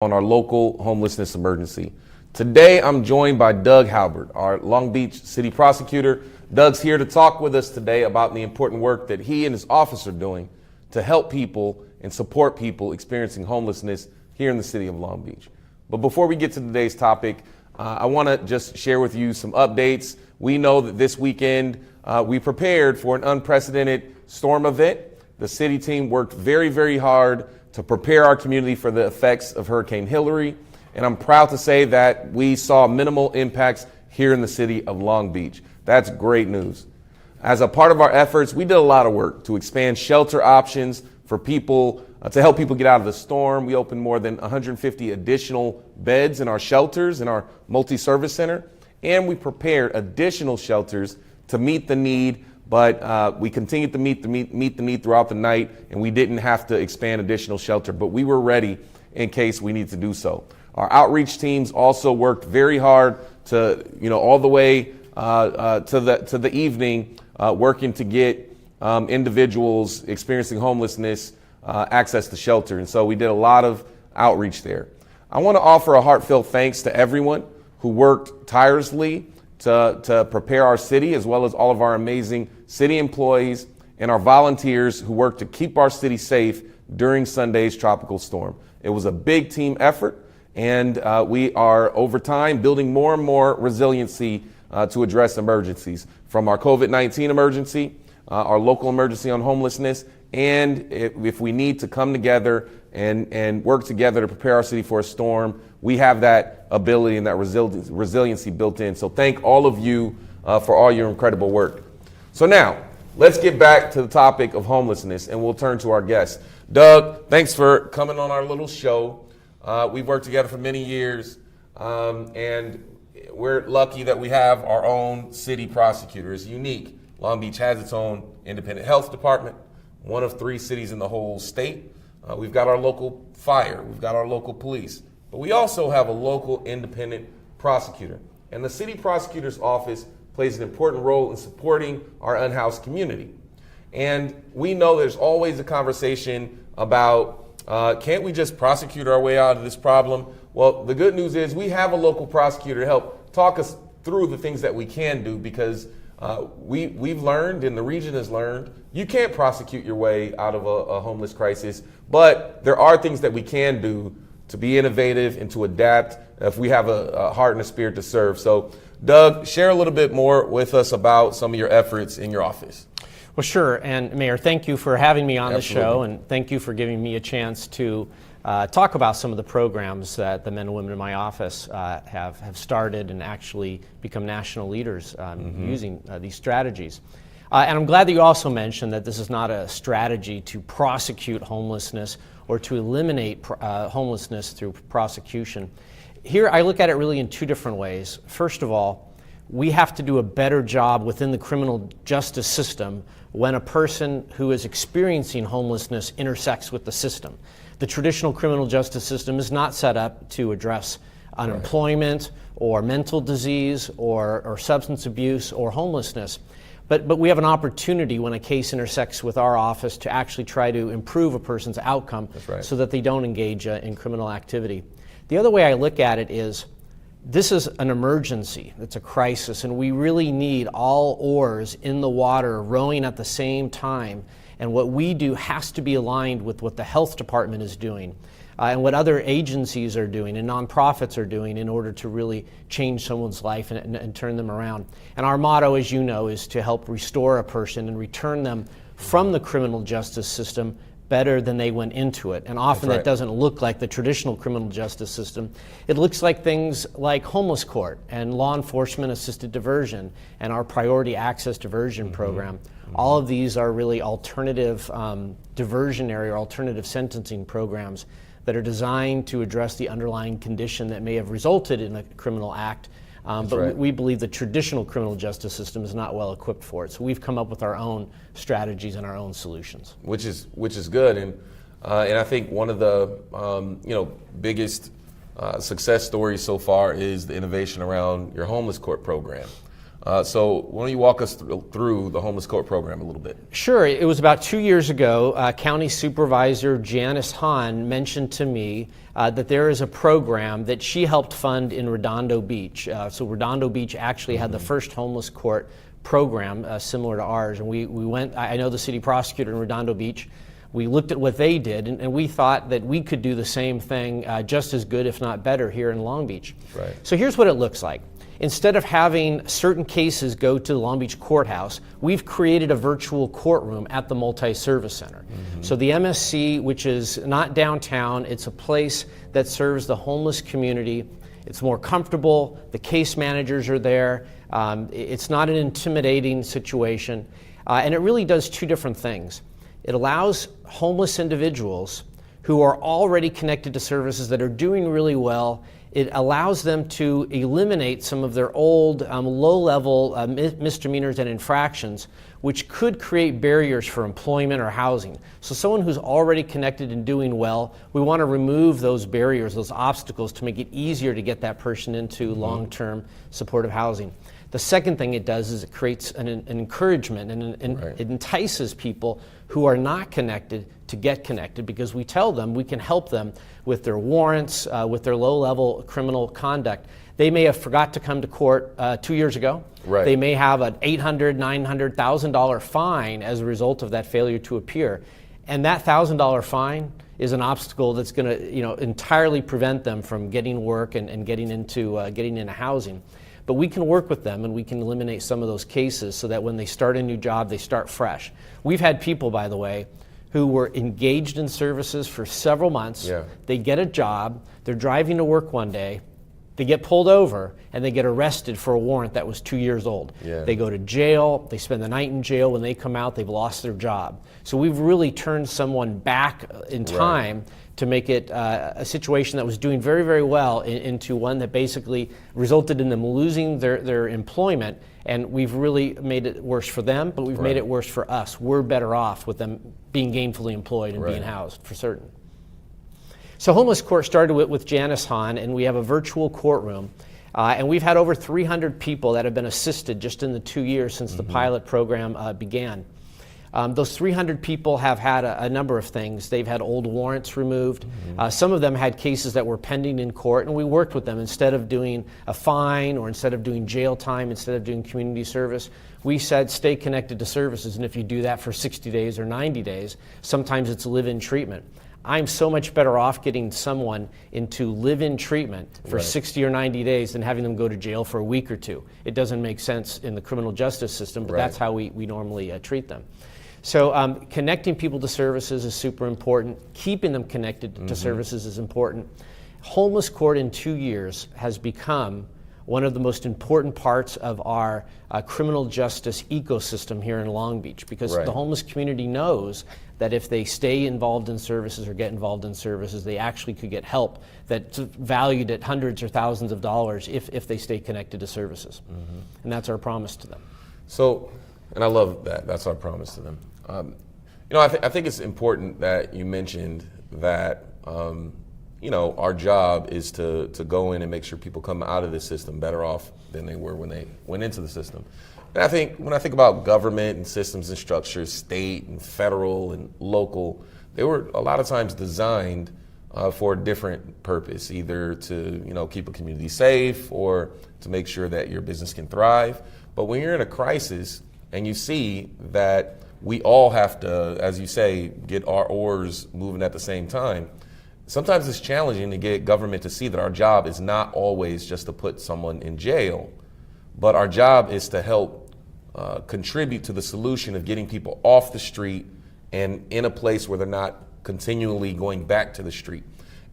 on our local homelessness emergency. Today, I'm joined by Doug Halbert, our Long Beach City Prosecutor. Doug's here to talk with us today about the important work that he and his office are doing to help people and support people experiencing homelessness here in the city of Long Beach. But before we get to today's topic, I want to just share with you some updates. We know that this weekend we prepared for an unprecedented storm event. The city team worked very, very hard to prepare our community for the effects of Hurricane Hillary. And I'm proud to say that we saw minimal impacts here in the city of Long Beach. That's great news. As a part of our efforts, we did a lot of work to expand shelter options for people, to help people get out of the storm. We opened more than 150 additional beds in our shelters in our multi-service center. And we prepared additional shelters to meet the need, but we continued to meet the need throughout the night, and we didn't have to expand additional shelter, but we were ready in case we need to do so. Our outreach teams also worked very hard to, all the way to the evening, working to get individuals experiencing homelessness access to shelter. And so we did a lot of outreach there. I want to offer a heartfelt thanks to everyone who worked tirelessly to prepare our city, as well as all of our amazing city employees and our volunteers who worked to keep our city safe during Sunday's tropical storm. It was a big team effort, and we are over time building more and more resiliency to address emergencies, from our COVID-19 emergency, our local emergency on homelessness, and if we need to come together and work together to prepare our city for a storm, we have that ability and that resiliency built in. So thank all of you for all your incredible work. So now, let's get back to the topic of homelessness, and we'll turn to our guests. Doug, thanks for coming on our little show. We've worked together for many years, and we're lucky that we have our own city prosecutor. It's unique. Long Beach has its own independent health department, one of 3 cities in the whole state. We've got our local fire, we've got our local police, but we also have a local independent prosecutor. And the city prosecutor's office plays an important role in supporting our unhoused community. And we know there's always a conversation about, can't we just prosecute our way out of this problem? Well, the good news is we have a local prosecutor to help talk us through the things that we can do, because we've learned, and the region has learned, you can't prosecute your way out of a homeless crisis, but there are things that we can do to be innovative and to adapt if we have a heart and a spirit to serve. So, Doug, share a little bit more with us about some of your efforts in your office. Well, sure. And Mayor, thank you for having me on Absolutely. the show, and thank you for giving me a chance to talk about some of the programs that the men and women in my office have started and actually become national leaders using these strategies. And I'm glad that you also mentioned that this is not a strategy to prosecute homelessness or to eliminate homelessness through prosecution. Here, I look at it really in 2 different ways. First of all, we have to do a better job within the criminal justice system when a person who is experiencing homelessness intersects with the system. The traditional criminal justice system is not set up to address unemployment or mental disease or substance abuse or homelessness. But we have an opportunity when a case intersects with our office to actually try to improve a person's outcome so that they don't engage in criminal activity. The other way I look at it is, this is an emergency, it's a crisis, and we really need all oars in the water rowing at the same time. And what we do has to be aligned with what the health department is doing and what other agencies are doing and nonprofits are doing in order to really change someone's life and turn them around. And our motto, as you know, is to help restore a person and return them from the criminal justice system better than they went into it. And often that doesn't look like the traditional criminal justice system. It looks like things like homeless court and law enforcement assisted diversion and our priority access diversion program. All of these are really alternative diversionary or alternative sentencing programs that are designed to address the underlying condition that may have resulted in a criminal act. But we believe the traditional criminal justice system is not well equipped for it. So we've come up with our own strategies and our own solutions. Which is good, and I think one of the biggest success stories so far is the innovation around your homeless court program. So why don't you walk us through the homeless court program a little bit? Sure. It was about 2 years ago, County Supervisor Janice Hahn mentioned to me that there is a program that she helped fund in Redondo Beach. So Redondo Beach actually had the first homeless court program similar to ours. And we went, I know the city prosecutor in Redondo Beach. We looked at what they did, and we thought that we could do the same thing just as good, if not better, here in Long Beach. Right. So here's what it looks like. Instead of having certain cases go to the Long Beach courthouse, we've created a virtual courtroom at the Multi-Service Center. So the MSC, which is not downtown, it's a place that serves the homeless community. It's more comfortable, the case managers are there, it's not an intimidating situation, and it really does two different things. It allows homeless individuals who are already connected to services that are doing really well. It allows them to eliminate some of their old low-level misdemeanors and infractions, which could create barriers for employment or housing. So someone who's already connected and doing well, we want to remove those barriers, those obstacles, to make it easier to get that person into long-term supportive housing. The second thing it does is it creates an encouragement, and it entices people who are not connected to get connected, because we tell them we can help them with their warrants, with their low-level criminal conduct. They may have forgot to come to court 2 years ago. Right. They may have an $800,000, $900,000, $1,000 fine as a result of that failure to appear. And that $1,000 fine is an obstacle that's going to, entirely prevent them from getting work and getting into housing. But we can work with them, and we can eliminate some of those cases so that when they start a new job, they start fresh. We've had people, by the way, who were engaged in services for several months. Yeah. They get a job, they're driving to work one day, they get pulled over, and they get arrested for a warrant that was 2 years old. Yeah. They go to jail, they spend the night in jail. When they come out, they've lost their job. So we've really turned someone back in time to make it a situation that was doing very, very well into one that basically resulted in them losing their employment. And we've really made it worse for them, but we've made it worse for us. We're better off with them being gainfully employed and being housed, for certain. So Homeless Court started with Janice Hahn, and we have a virtual courtroom. And we've had over 300 people that have been assisted just in the 2 years since the pilot program began. Those 300 people have had a number of things. They've had old warrants removed. Some of them had cases that were pending in court, and we worked with them. Instead of doing a fine, or instead of doing jail time, instead of doing community service, we said stay connected to services, and if you do that for 60 days or 90 days, sometimes it's live-in treatment. I'm so much better off getting someone into live-in treatment for 60 or 90 days than having them go to jail for a week or two. It doesn't make sense in the criminal justice system, but that's how we normally treat them. So connecting people to services is super important. Keeping them connected to services is important. Homeless Court in 2 years has become one of the most important parts of our criminal justice ecosystem here in Long Beach, because the homeless community knows that if they stay involved in services or get involved in services, they actually could get help that's valued at hundreds or thousands of dollars if they stay connected to services. And that's our promise to them. So, and I love that. That's our promise to them. I think it's important that you mentioned that, our job is to go in and make sure people come out of the system better off than they were when they went into the system. And I think when I think about government and systems and structures, state and federal and local, they were a lot of times designed for a different purpose, either to keep a community safe or to make sure that your business can thrive. But when you're in a crisis and you see that we all have to, as you say, get our oars moving at the same time, sometimes it's challenging to get government to see that our job is not always just to put someone in jail, but our job is to help contribute to the solution of getting people off the street and in a place where they're not continually going back to the street.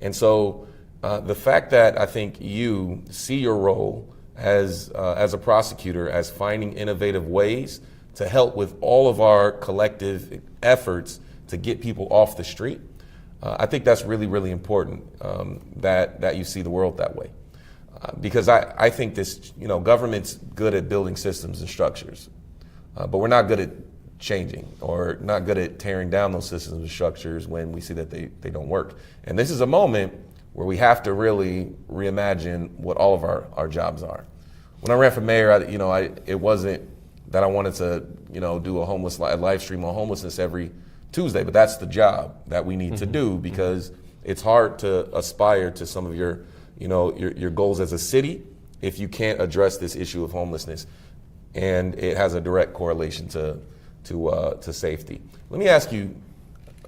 And so the fact that I think you see your role as a prosecutor as finding innovative ways to help with all of our collective efforts to get people off the street, I think that's really, really important that you see the world that way. Because I think this, government's good at building systems and structures, but we're not good at changing or not good at tearing down those systems and structures when we see that they don't work. And this is a moment where we have to really reimagine what all of our jobs are. when I ran for mayor, it wasn't that I wanted to, do a live stream on homelessness every Tuesday, but that's the job that we need to do, because it's hard to aspire to some of your goals as a city if you can't address this issue of homelessness, and it has a direct correlation to safety. Let me ask you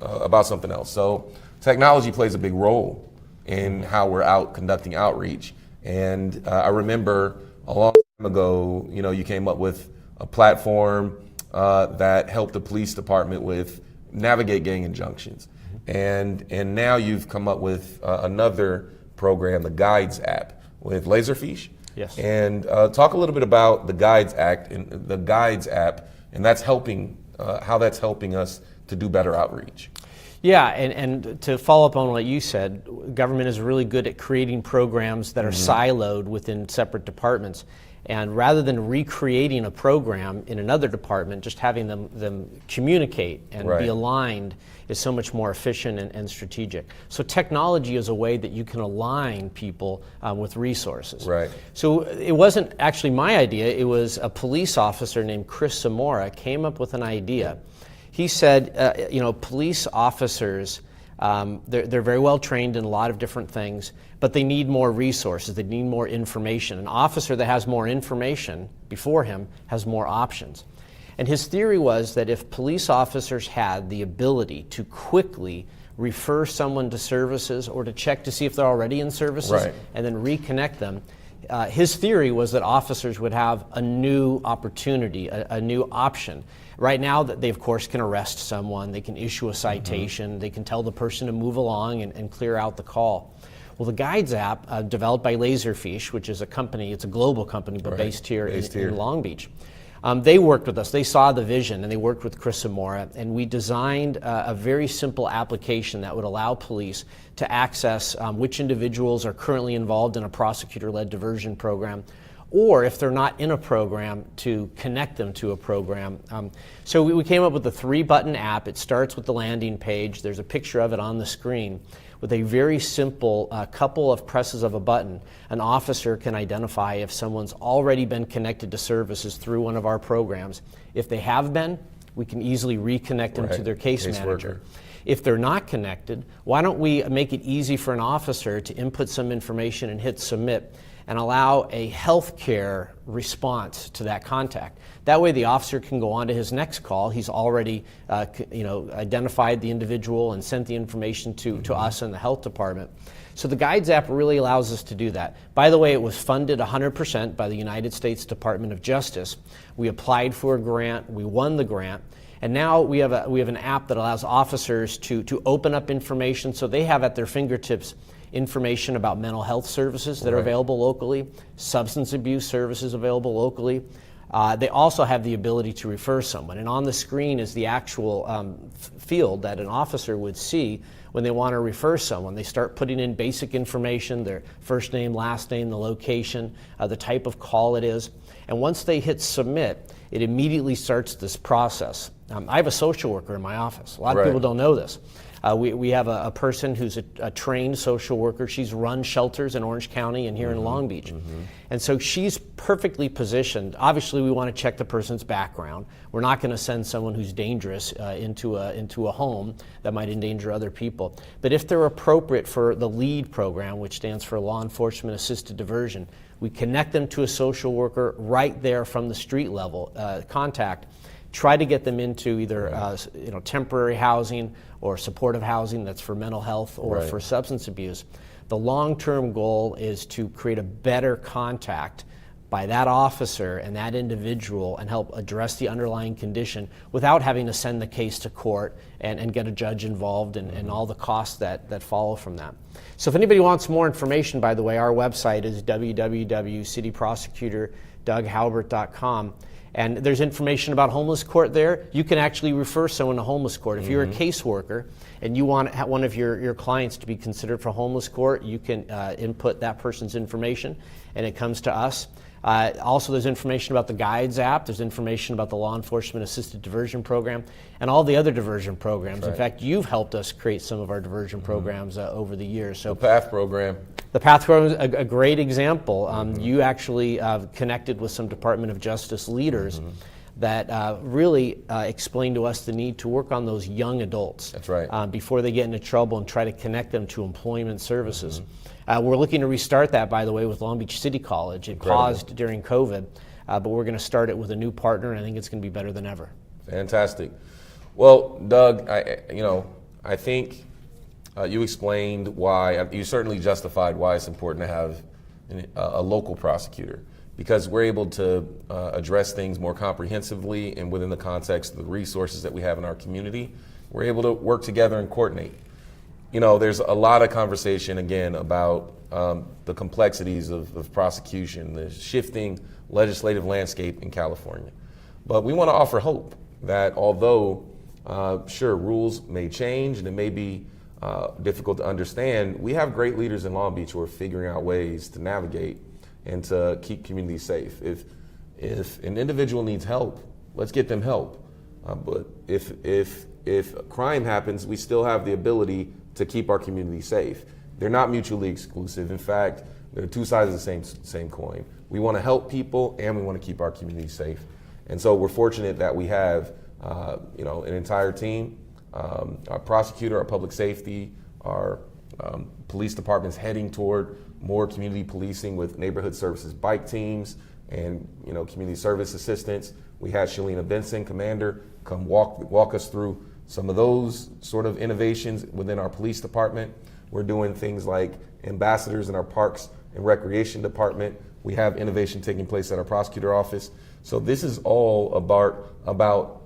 about something else. So technology plays a big role in how we're out conducting outreach, and I remember a long time ago, you came up with a platform that helped the police department with navigate gang injunctions, and now you've come up with another program, the Guides app, with Laserfish. Yes. And talk a little bit about the Guides app and that's helping, how that's helping us to do better outreach. Yeah, and to follow up on what you said, government is really good at creating programs that are siloed within separate departments. And rather than recreating a program in another department, just having them communicate and be aligned is so much more efficient and strategic. So technology is a way that you can align people with resources. Right. So it wasn't actually my idea. It was a police officer named Chris Zamora came up with an idea. He said, police officers, they're very well trained in a lot of different things, but they need more resources, they need more information. An officer that has more information before him has more options. And his theory was that if police officers had the ability to quickly refer someone to services or to check to see if they're already in services and then reconnect them, his theory was that officers would have a new opportunity, a new option. Right now, they of course can arrest someone, they can issue a citation, they can tell the person to move along and clear out the call. Well, the Guides app, developed by Laserfish, which is a company, it's a global company, but based here in Long Beach. They worked with us, they saw the vision, and they worked with Chris Zamora, and we designed a very simple application that would allow police to access which individuals are currently involved in a prosecutor-led diversion program, or if they're not in a program, to connect them to a program. So we came up with a 3-button app. It starts with the landing page. There's a picture of it on the screen. With a very simple couple of presses of a button, an officer can identify if someone's already been connected to services through one of our programs. If they have been, we can easily reconnect them to their case manager. If they're not connected, why don't we make it easy for an officer to input some information and hit submit and allow a healthcare response to that contact. That way the officer can go on to his next call. He's already identified the individual and sent the information to us in the health department. So the Guides app really allows us to do that. By the way, it was funded 100% by the United States Department of Justice. We applied for a grant, we won the grant, and now we have an app that allows officers to open up information so they have at their fingertips information about mental health services that are available locally, substance abuse services available locally. They also have the ability to refer someone, and on the screen is the actual field that an officer would see when they want to refer someone. They start putting in basic information, their first name, last name, the location, the type of call it is, and once they hit submit, it immediately starts this process. I have a social worker in my office. A lot of people don't know this. We have a person who's a trained social worker. She's run shelters in Orange County and here in Long Beach. And so she's perfectly positioned. Obviously, we want to check the person's background. We're not going to send someone who's dangerous into a home that might endanger other people. But if they're appropriate for the LEAD program, which stands for Law Enforcement Assisted Diversion, we connect them to a social worker right there from the street level contact. Try to get them into either temporary housing or supportive housing that's for mental health or for substance abuse. The long-term goal is to create a better contact by that officer and that individual and help address the underlying condition without having to send the case to court and get a judge involved and all the costs that follow from that. So if anybody wants more information, by the way, our website is www.cityprosecutordoughalbert.com. And there's information about homeless court there. You can actually refer someone to homeless court. If you're a caseworker and you want one of your clients to be considered for homeless court, you can input that person's information and it comes to us. Also, there's information about the Guides app. There's information about the Law Enforcement Assisted Diversion Program and all the other diversion programs. In fact, you've helped us create some of our diversion programs over the years. So the PATH program. The path program is a great example. You actually connected with some Department of Justice leaders that really explained to us the need to work on those young adults. That's right. Before they get into trouble, and try to connect them to employment services. We're looking to restart that, by the way, with Long Beach City College. It paused during COVID, but we're going to start it with a new partner, and I think it's going to be better than ever. Fantastic. Well, Doug, I think you explained why, you certainly justified why it's important to have a local prosecutor, because we're able to address things more comprehensively and within the context of the resources that we have in our community. We're able to work together and coordinate. There's a lot of conversation, again, about the complexities of prosecution, the shifting legislative landscape in California. But we want to offer hope that although, sure, rules may change and it may be difficult to understand, we have great leaders in Long Beach who are figuring out ways to navigate and to keep communities safe. If an individual needs help, let's get them help. But if crime happens, we still have the ability to keep our community safe. They're not mutually exclusive. In fact, they're two sides of the same coin. We want to help people and we want to keep our community safe. And so we're fortunate that we have an entire team, our prosecutor, our public safety, our police departments heading toward more community policing with neighborhood services bike teams and community service assistants. We had Shalina Benson, commander, come walk us through some of those sort of innovations within our police department. We're doing things like ambassadors in our parks and recreation department. We have innovation taking place at our prosecutor office. So this is all about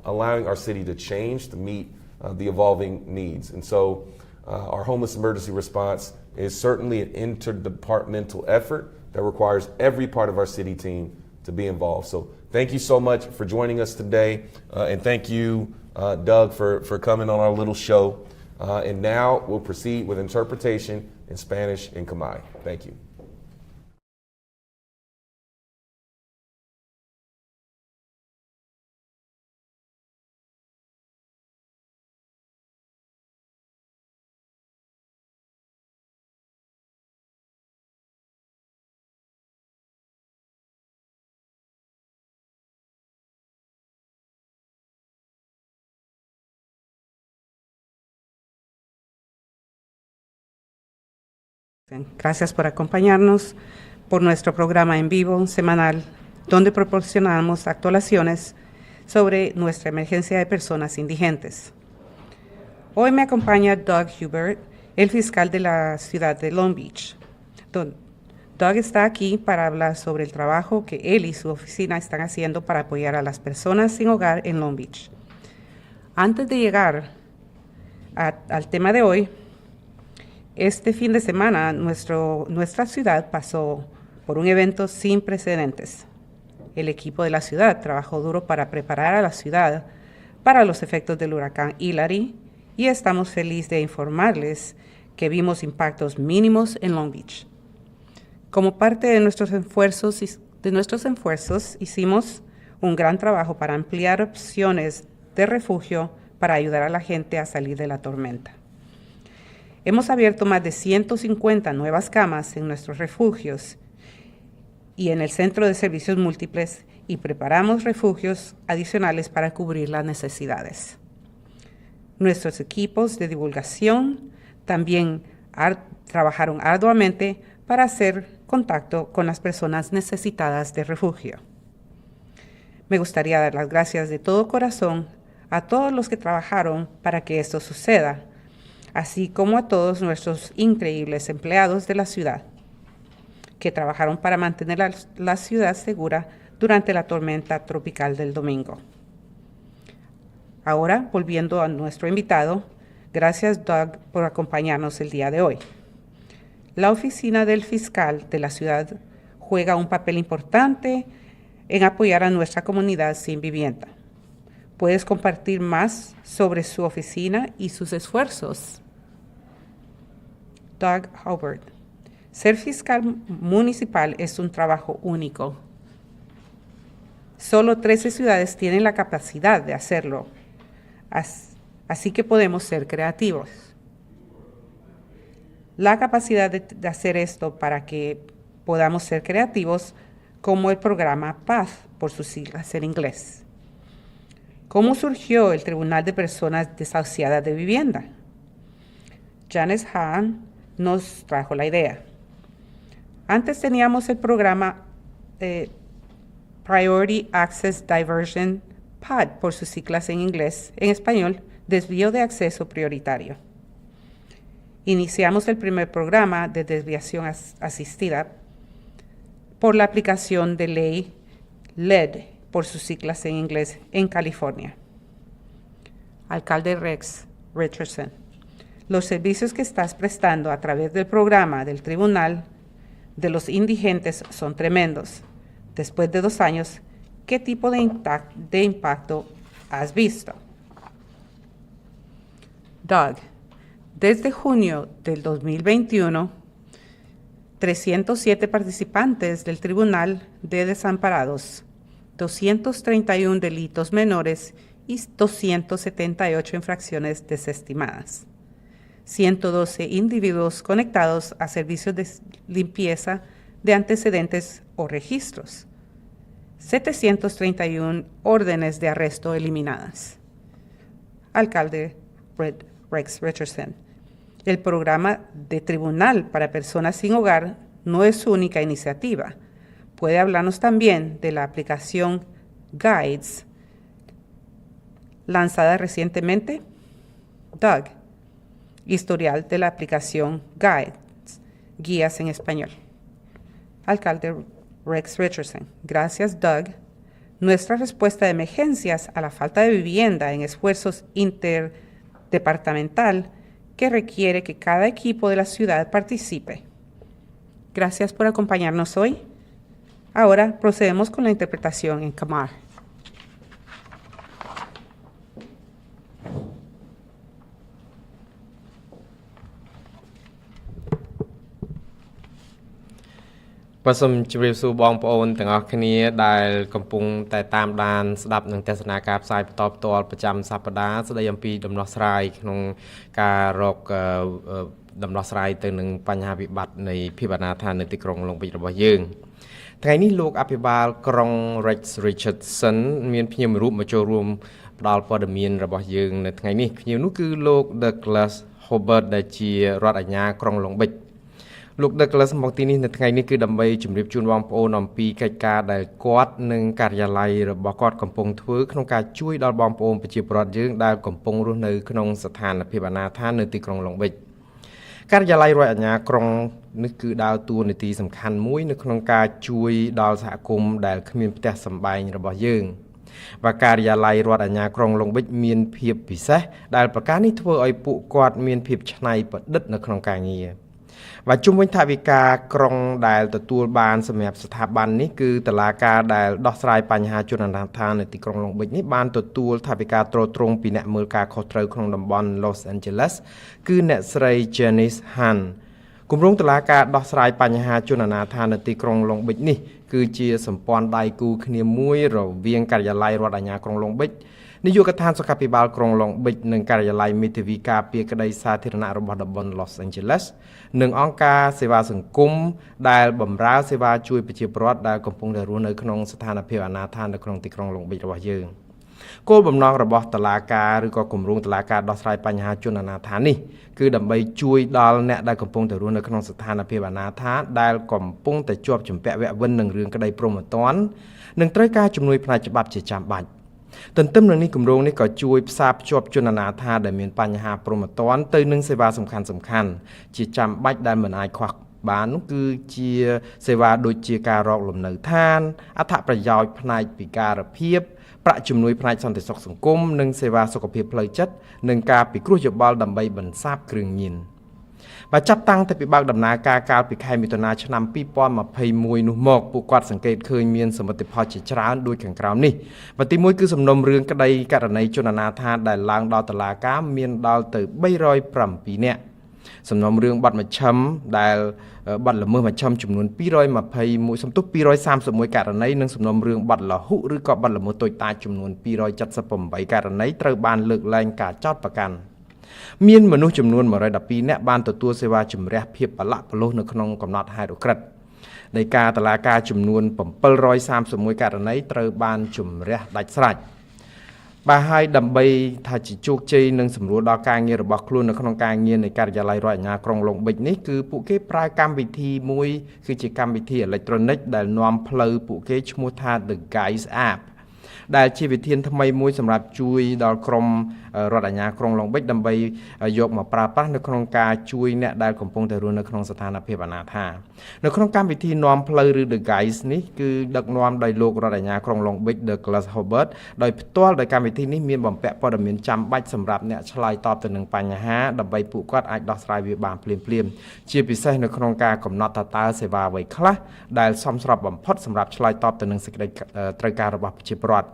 allowing our city to change to meet the evolving needs. And so our homeless emergency response is certainly an interdepartmental effort that requires every part of our city team to be involved. So thank you so much for joining us today. And thank you, Doug, for coming on our little show. And now we'll proceed with interpretation in Spanish and Khmer. Thank you. Gracias por acompañarnos por nuestro programa en vivo semanal, donde proporcionamos actualizaciones sobre nuestra emergencia de personas indigentes. Hoy me acompaña Doug Hubert, el fiscal de la ciudad de Long Beach. Doug está aquí para hablar sobre el trabajo que él y su oficina están haciendo para apoyar a las personas sin hogar en Long Beach. Antes de llegar al tema de hoy, este fin de semana nuestra ciudad pasó por un evento sin precedentes. El equipo de la ciudad trabajó duro para preparar a la ciudad para los efectos del huracán Hilary y estamos felices de informarles que vimos impactos mínimos en Long Beach. Como parte de nuestros esfuerzos, hicimos un gran trabajo para ampliar opciones de refugio para ayudar a la gente a salir de la tormenta. Hemos abierto más de 150 nuevas camas en nuestros refugios y en el Centro de Servicios Múltiples y preparamos refugios adicionales para cubrir las necesidades. Nuestros equipos de divulgación también trabajaron arduamente para hacer contacto con las personas necesitadas de refugio. Me gustaría dar las gracias de todo corazón a todos los que trabajaron para que esto suceda, así como a todos nuestros increíbles empleados de la ciudad, que trabajaron para mantener la ciudad segura durante la tormenta tropical del domingo. Ahora, volviendo a nuestro invitado, gracias Doug por acompañarnos el día de hoy. La oficina del fiscal de la ciudad juega un papel importante en apoyar a nuestra comunidad sin vivienda. ¿Puedes compartir más sobre su oficina y sus esfuerzos? Doug Hubert. Ser fiscal municipal es un trabajo único. Solo 13 ciudades tienen la capacidad de hacerlo, así que podemos ser creativos. la capacidad de hacer esto para que podamos ser creativos, como el programa PATH, por sus siglas en inglés. ¿Cómo surgió el Tribunal de Personas Desahuciadas de Vivienda? Janice Hahn nos trajo la idea. Antes teníamos el programa Priority Access Diversion PAD, por sus siglas en inglés, en español, desvío de acceso prioritario. Iniciamos el primer programa de desviación asistida por la aplicación de ley LED, por sus siglas en inglés, en California. Alcalde Rex Richardson, los servicios que estás prestando a través del programa del Tribunal de los Indigentes son tremendos. Después de 2 años, ¿qué tipo de impacto has visto? Doug, desde junio del 2021, 307 participantes del Tribunal de Desamparados, 231 delitos menores y 278 infracciones desestimadas. 112 individuos conectados a servicios de limpieza de antecedentes o registros. 731 órdenes de arresto eliminadas. Alcalde Rex Richardson, el programa de Tribunal para Personas sin Hogar no es su única iniciativa. ¿Puede hablarnos también de la aplicación Guides lanzada recientemente? Doug, historial de la aplicación Guides, guías en español. Alcalde Rex Richardson, gracias Doug. Nuestra respuesta de emergencias a la falta de vivienda en esfuerzos interdepartamental que requiere que cada equipo de la ciudad participe. Gracias por acompañarnos hoy. Ahora procedemos con la interpretación en Khmer. Pasum Chirisu Bong Pon Tangakania, Dial Kampung, Tatam Dan, Slap and Tessanaka, Side Top to all Pajam Sapada, so they MP Domnosrai, Nung Karok Domnosrai, Turning Panyabi Bat, Nay Pibanata, and the Krong Long Bit of Yung. Tiny look up about Krong Rex Richardson, mean Pim Room, Mature Room, Dal for the mean about Yung, the tiny, you look the class Hobart that she wrote a ya Krong Long Bit. លោកដឹកលឹសមកទីនេះនៅថ្ងៃនេះគឺដើម្បីជម្រាបជូនបងប្អូនអំពីកិច្ចការដែលគាត់និងការិយាល័យរបស់គាត់កំពុងធ្វើក្នុងការជួយដល់បងប្អូនប្រជាពលរដ្ឋយើងដែលកំពុងរស់នៅក្នុងស្ថានភាពអនាថានៅទីក្រុងឡុងបិចការិយាល័យរដ្ឋអាជ្ញាក្រុងនេះគឺដើរតួនាទីសំខាន់មួយនៅក្នុងការជួយដល់សហគមន៍ដែលគ្មានផ្ទះសម្បែងរបស់យើងvàការិយាល័យរដ្ឋអាជ្ញាក្រុងឡុងបិចមានភាពពិសេសដែលប្រការនេះធ្វើឲ្យពួកគាត់មានភាពច្នៃប្រឌិតនៅក្នុងការងារ và chung với thạ vì ca krong đài tụi ban xem hẹp sát ban ní cứ tờ lá ca đài đo sai pan hà chuan đàn thanในទីក្រុងឡុងបិចនេះបានទទួលថវិកាត្រត្រង់ពីអ្នកមើលការខុសត្រូវក្នុងតំបន់ Los Angeles គឺអ្នកស្រី Janice Han គម្រោងតឡាការដោះស្រាយបញ្ហាជនអនាថានៅទីក្រុងឡុងបិចនេះគឺជាសម្ព័ន្ធដៃគូគ្នាមួយរវាងការិយាល័យរដ្ឋអាជ្ញាក្រុងឡុងបិច នាយកដ្ឋានសុខាភិបាលក្រុងឡុងបិចនិងការិយាល័យមេធាវីការពារក្តីសាធារណៈរបស់តំបន់ Los Angeles និងអង្គការសេវាសង្គមដែលបម្រើសេវាជួយប្រជាពលរដ្ឋដែលកំពុងតែរស់នៅក្នុងស្ថានភាពអនាថានៅក្នុងទីក្រុងឡុងបិចរបស់យើងគោលបំណងរបស់តុលាការឬក៏គម្រោងតុលាការដោះស្រាយបញ្ហាជនអនាថានេះគឺដើម្បីជួយដល់អ្នកដែលកំពុងតែរស់នៅក្នុងស្ថានភាពអនាថាដែលកំពុងតែជាប់ជំពាក់វគ្គវិននឹងរឿងក្តីព្រហ្មទណ្ឌនិងត្រូវការជំនួយផ្នែកច្បាប់ជាចាំបាច់ ទន្ទឹមនឹងនេះគម្រោងនេះក៏ជួយផ្សារភ្ជាប់ជនអនាថាដែលមានបញ្ហាព្រហ្មទណ្ឌទៅនឹងសេវាសំខាន់ៗជាចាំបាច់ដែលមិនអាចខ្វះបាននោះគឺជាសេវាដូចជាការរកលំនៅឋានអត្ថប្រយោជន៍ផ្នែកពិការភាពប្រាក់ជំនួយផ្នែកសន្តិសុខសង្គមនិងសេវាសុខភាពផ្លូវចិត្តនិងការពិគ្រោះយោបល់ដើម្បីបន្សាបគ្រឿងញៀន và chấp tăng thì bị bác đầm ná ca cao bị khai mít na năm pi pon mà pay mùi nụ mọc bộ quạt sản kệt khơi miên sầm vật phò chỉ trán đuôi càng cao ní và tí mùi cứ sầm nôm rương cái đây cả này cho na tha đại lang đào tờ lá cá miên đào từ bay roi prầm pí nè sầm nôm rương bật mà chấm đại bật là mưa mà chấm chùm nuôn pi roi mà pay mùi sầm túc pi roi sam sầm mùi cả này nâng sầm nôm rương bật là hụ rư cọ bật là mùi tồi tai chùm nuôn pi roi chặt sập bầm bảy cả này trời ban lực lên cả chót và can មានមនុស្សចំនួន112នាក់បានទទួលសេវាជំរះភាពបលៈបលោះនៅក្នុងកំណត់ហេតុឧក្រិដ្ឋនៃការតុលាការចំនួន731ករណីត្រូវបានជំរះដាច់ស្រេចបាទហើយដើម្បីថាជាជោគជ័យនិងសម្រួលដល់ការងាររបស់ខ្លួននៅក្នុងការងារនៃការិយាល័យរដ្ឋអាជ្ញាក្រុងឡុងបិចនេះគឺពួកគេប្រើកម្មវិធីមួយគឺជាកម្មវិធីអេឡិចត្រូនិកដែលនាំផ្លូវពួកគេឈ្មោះថា The Guys App ដែលជាវិធានថ្មីមួយសម្រាប់ជួយដល់ក្រុមរដ្ឋអាជ្ញាក្រុងឡុងបិចដើម្បីយកមកប្រើប្រាស់នៅក្នុងការជួយអ្នកដែលកំពុងតែរស់នៅក្នុងស្ថានភាពអនាថានៅក្នុងកម្មវិធីនាំផ្លូវឬ The Guys នេះគឺដឹកនាំដោយលោករដ្ឋអាជ្ញាក្រុងឡុងបិច Douglas Hobart ដោយផ្ទាល់ដោយកម្មវិធីនេះមានបំពាក់ព័ត៌មានចាំបាច់សម្រាប់អ្នកឆ្លើយតបទៅនឹងបញ្ហាដើម្បីពួកគាត់អាចដោះស្រាយវាបានភ្លាមៗជាពិសេសនៅក្នុងការកំណត់ថាតើសេវាអ្វីខ្លះដែលសមស្របបំផុតសម្រាប់ឆ្លើយតបទៅនឹងសេចក្តីត្រូវការរបស់ប្រជាពលរដ្ឋ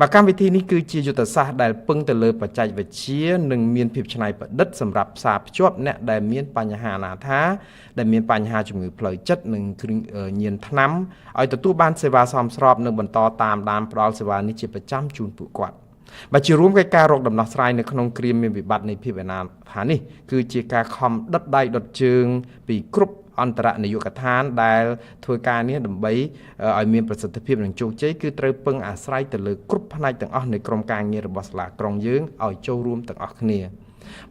បាទកម្មវិធីនេះគឺជាយុទ្ធសាស្ត្រដែលពឹងទៅលើបច្ចេកវិទ្យានិងមានភាពច្នៃប្រឌិតសម្រាប់ផ្សារភ្ជាប់អ្នកដែលមានបញ្ហាអនាថាដែលមានបញ្ហាជំងឺផ្លូវចិត្តនិងញៀនថ្នាំឲ្យទទួលបានសេវាសមស្របនិងបន្តតាមដានផ្ដល់សេវានេះជាប្រចាំជូនពួកគាត់បាទជារួមកិច្ចការរកដំណោះស្រាយនៅក្នុងគ្រាមានវិបត្តិនៃភាពអនាថានេះគឺជាការខំដុតដៃដុតជើងពីគ្រប់អន្តរនាយកដ្ឋានដែលធ្វើការនេះដើម្បីឲ្យមានប្រសិទ្ធភាពនិងជោគជ័យគឺត្រូវពឹងអាស្រ័យទៅលើគ្រប់ផ្នែកទាំងអស់នៃក្រុមការងាររបស់សាលាក្រុងយើងឲ្យចូលរួមទាំងអស់គ្នា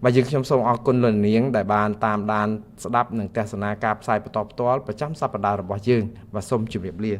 បាទយើងខ្ញុំសូមអរគុណលោកនាងដែលបានតាមដានស្ដាប់និងទស្សនាការផ្សាយបន្តផ្ទាល់ប្រចាំសប្តាហ៍របស់យើងបាទសូមជម្រាបលា